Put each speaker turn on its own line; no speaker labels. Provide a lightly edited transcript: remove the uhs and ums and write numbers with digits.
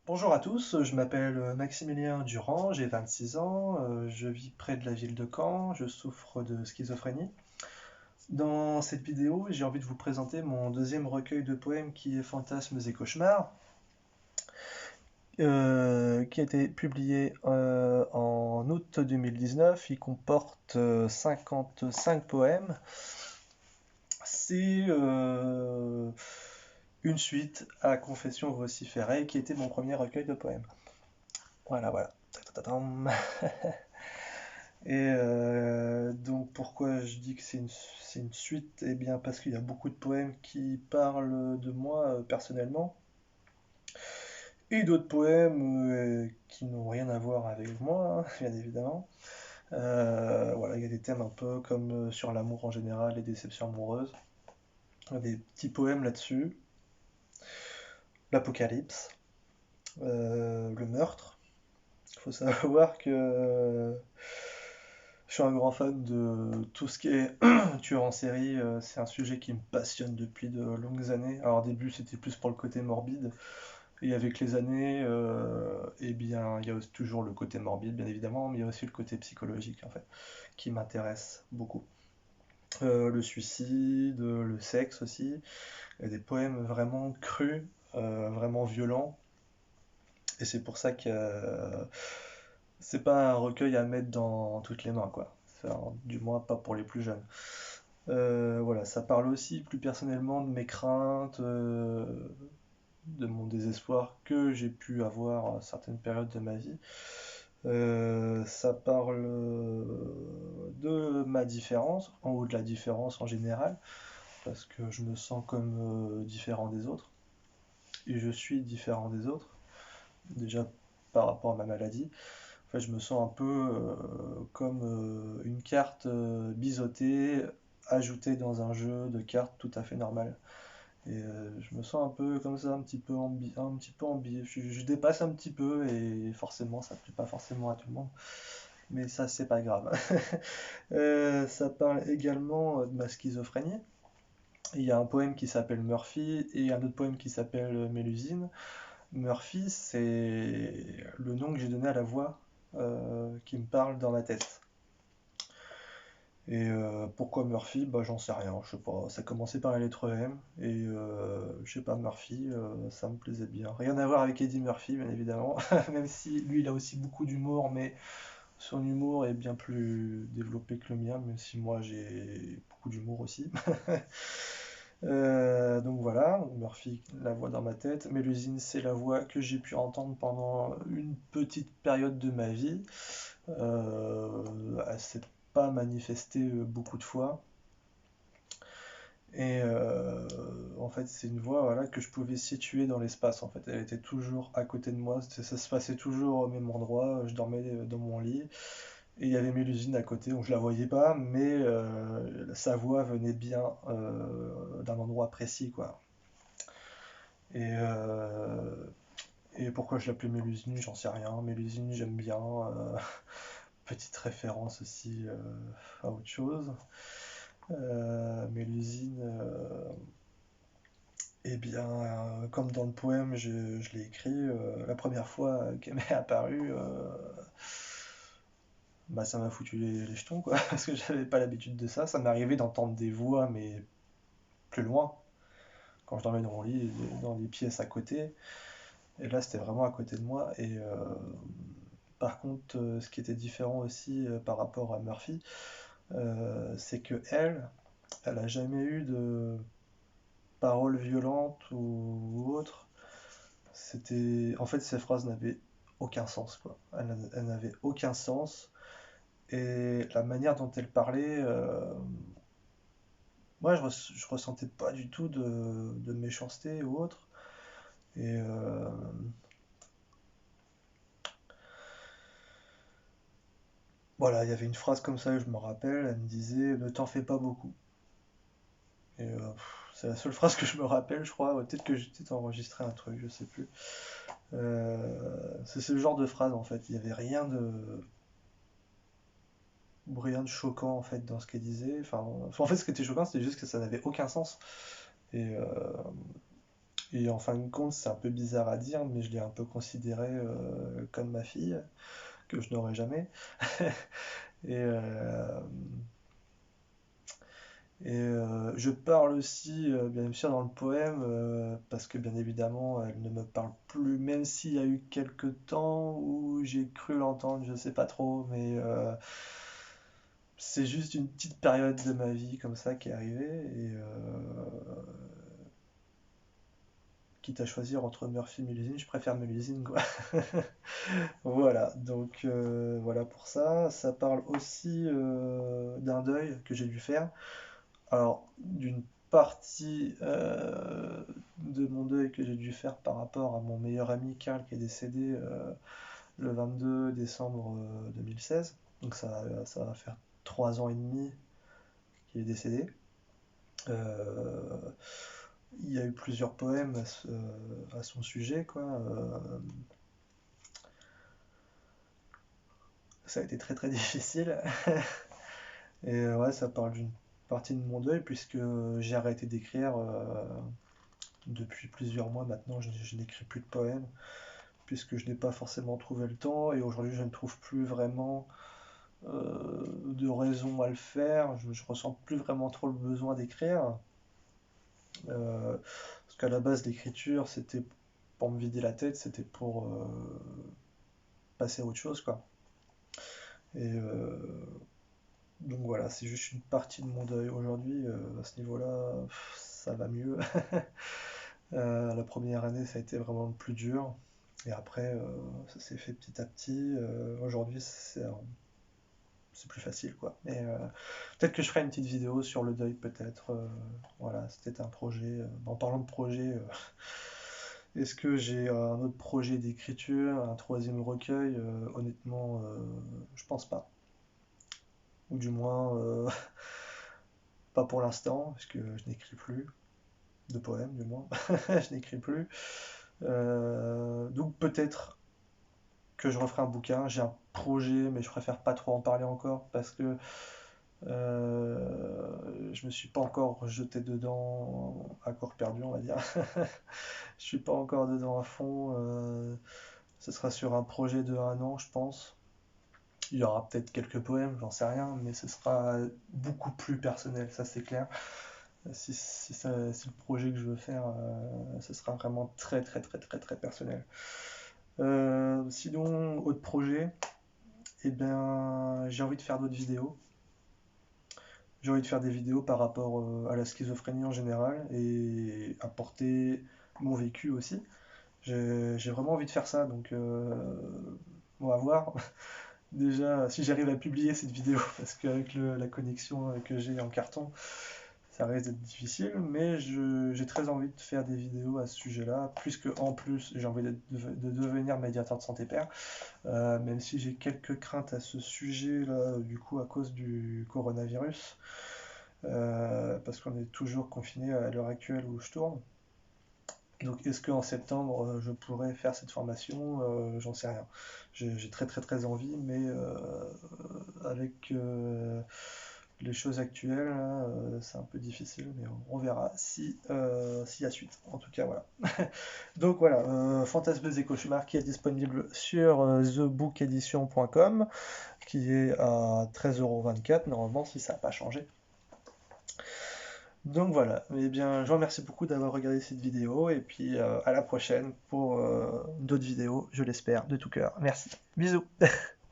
Bonjour à tous, je m'appelle Maximilien Durand, j'ai 26 ans, je vis près de la ville de Caen, je souffre de schizophrénie. Dans cette vidéo, j'ai envie de vous présenter mon deuxième recueil de poèmes qui est Fantasmes et cauchemars, qui a été publié en août 2019. Il comporte 55 poèmes. C'est une suite à Confessions vociférées qui était mon premier recueil de poèmes. Voilà, voilà. Ta-ta-ta-tam. Et donc pourquoi je dis que c'est une suite? Eh bien parce qu'il y a beaucoup de poèmes qui parlent de moi personnellement, et d'autres poèmes qui n'ont rien à voir avec moi, hein, bien évidemment. Voilà, il y a des thèmes un peu comme sur l'amour en général, les déceptions amoureuses. Il y a des petits poèmes là-dessus. L'apocalypse, le meurtre. Il faut savoir que je suis un grand fan de tout ce qui est tueur en série. C'est un sujet qui me passionne depuis de longues années. Alors au début, c'était plus pour le côté morbide. Et avec les années, eh bien, il y a aussi toujours le côté morbide, bien évidemment, mais il y a aussi le côté psychologique, en fait, qui m'intéresse beaucoup. Le suicide, le sexe aussi. Il y a des poèmes vraiment crus, vraiment violents. Et c'est pour ça que c'est pas un recueil à mettre dans toutes les mains, quoi. Enfin, du moins pas pour les plus jeunes. Voilà, ça parle aussi plus personnellement de mes craintes, de mon désespoir que j'ai pu avoir à certaines périodes de ma vie. Ça parle de ma différence, ou de la différence en général, parce que je me sens comme différent des autres, et je suis différent des autres, déjà par rapport à ma maladie. En fait, je me sens un peu comme une carte biseautée, ajoutée dans un jeu de cartes tout à fait normal. Et je me sens un peu comme ça, un petit peu ambi. Je dépasse un petit peu et forcément, ça plaît pas forcément à tout le monde. Mais ça, c'est pas grave. Ça parle également de ma schizophrénie. Il y a un poème qui s'appelle Murphy et un autre poème qui s'appelle Mélusine. Murphy, c'est le nom que j'ai donné à la voix qui me parle dans ma tête. Et pourquoi Murphy? Bah j'en sais rien, je sais pas. Ça commençait par la lettre M et je sais pas, Murphy, ça me plaisait bien. Rien à voir avec Eddie Murphy, bien évidemment, même si lui il a aussi beaucoup d'humour, mais son humour est bien plus développé que le mien, même si moi j'ai beaucoup d'humour aussi. Donc voilà, Murphy, la voix dans ma tête. Mélusine, c'est la voix que j'ai pu entendre pendant une petite période de ma vie. Elle s'est pas manifestée beaucoup de fois. Et en fait, c'est une voix voilà, que je pouvais situer dans l'espace. En fait, elle était toujours à côté de moi. Ça se passait toujours au même endroit. Je dormais dans mon lit et il y avait Mélusine à côté, donc je la voyais pas, mais sa voix venait bien d'un endroit précis, quoi. Et, et pourquoi je l'appelais Mélusine, j'en sais rien. Mélusine, j'aime bien. Petite référence aussi à autre chose. Mélusine, eh bien, comme dans le poème, je l'ai écrit, la première fois qu'elle m'est apparue, bah, ça m'a foutu les jetons, quoi, parce que j'avais pas l'habitude de ça. Ça m'arrivait d'entendre des voix, mais plus loin, quand je dormais dans mon lit, dans des pièces à côté. Et là, c'était vraiment à côté de moi. Et par contre, ce qui était différent aussi par rapport à Murphy, c'est que elle a jamais eu de paroles violentes ou autres. C'était, en fait, ces phrases n'avaient aucun sens, quoi. Elles n'avaient aucun sens. Et la manière dont elle parlait, moi, je ressentais pas du tout de méchanceté ou autre. Et voilà, il y avait une phrase comme ça, je me rappelle, elle me disait ne t'en fais pas beaucoup. Et c'est la seule phrase que je me rappelle, je crois. Ouais, peut-être que j'ai peut-être enregistré un truc, je sais plus. C'est ce genre de phrase en fait. Il n'y avait rien de choquant en fait dans ce qu'elle disait. Enfin, en fait, ce qui était choquant, c'était juste que ça n'avait aucun sens. Et Et en fin de compte, c'est un peu bizarre à dire, mais je l'ai un peu considéré comme ma fille, que je n'aurai jamais. Et, euh, je parle aussi, bien sûr, dans le poème, parce que bien évidemment, elle ne me parle plus, même s'il y a eu quelques temps où j'ai cru l'entendre, je sais pas trop, mais c'est juste une petite période de ma vie comme ça qui est arrivée, et quitte à choisir entre Murphy et Mélusine, je préfère Mélusine, quoi. Voilà, donc voilà pour ça. Ça parle aussi d'un deuil que j'ai dû faire. Alors, d'une partie de mon deuil que j'ai dû faire par rapport à mon meilleur ami Karl qui est décédé le 22 décembre 2016. Donc ça va faire 3 ans et demi qu'il est décédé. Euh, il y a eu plusieurs poèmes à son sujet, quoi. Ça a été très très difficile. Et ouais, ça parle d'une partie de mon deuil puisque j'ai arrêté d'écrire depuis plusieurs mois maintenant. Je n'écris plus de poèmes puisque je n'ai pas forcément trouvé le temps et aujourd'hui je ne trouve plus vraiment de raison à le faire. Je ressens plus vraiment trop le besoin d'écrire. Parce qu'à la base l'écriture c'était pour me vider la tête, c'était pour passer à autre chose quoi. Et donc voilà, c'est juste une partie de mon deuil aujourd'hui. À ce niveau-là, ça va mieux. La première année, ça a été vraiment le plus dur. Et après, ça s'est fait petit à petit. Aujourd'hui, c'est plus facile, quoi. Mais peut-être que je ferai une petite vidéo sur le deuil, peut-être. Voilà, c'était un projet. En parlant de projet, est-ce que j'ai un autre projet d'écriture, un troisième recueil? Honnêtement, je pense pas. Ou du moins, pas pour l'instant, parce que je n'écris plus de poèmes, du moins. Je n'écris plus. Donc peut-être que je referai un bouquin. J'ai un projet, mais je préfère pas trop en parler encore parce que je me suis pas encore jeté dedans à corps perdu, on va dire. Je suis pas encore dedans à fond. Ce sera sur un projet de 1 an, je pense. Il y aura peut-être quelques poèmes, j'en sais rien, mais ce sera beaucoup plus personnel, ça c'est clair. Si le projet que je veux faire, ce sera vraiment très très très très très personnel. Sinon, autre projet, eh bien, j'ai envie de faire d'autres vidéos. J'ai envie de faire des vidéos par rapport à la schizophrénie en général et apporter mon vécu aussi. J'ai vraiment envie de faire ça, donc on va voir. Déjà, si j'arrive à publier cette vidéo, parce qu'avec la connexion que j'ai en carton, ça risque d'être difficile, mais j'ai très envie de faire des vidéos à ce sujet-là, puisque en plus j'ai envie de devenir médiateur de santé père, même si j'ai quelques craintes à ce sujet-là, du coup à cause du coronavirus, parce qu'on est toujours confiné à l'heure actuelle où je tourne. Donc est-ce qu'en septembre je pourrais faire cette formation? J'en sais rien. J'ai très très très envie, mais avec les choses actuelles, là, c'est un peu difficile, mais on verra si, s'il y a suite. En tout cas, voilà. Donc voilà, Fantasmes et Cauchemars qui est disponible sur thebookedition.com, qui est à 13,24 € normalement, si ça n'a pas changé. Donc voilà, eh bien, je vous remercie beaucoup d'avoir regardé cette vidéo, et puis à la prochaine pour d'autres vidéos, je l'espère, de tout cœur. Merci. Bisous.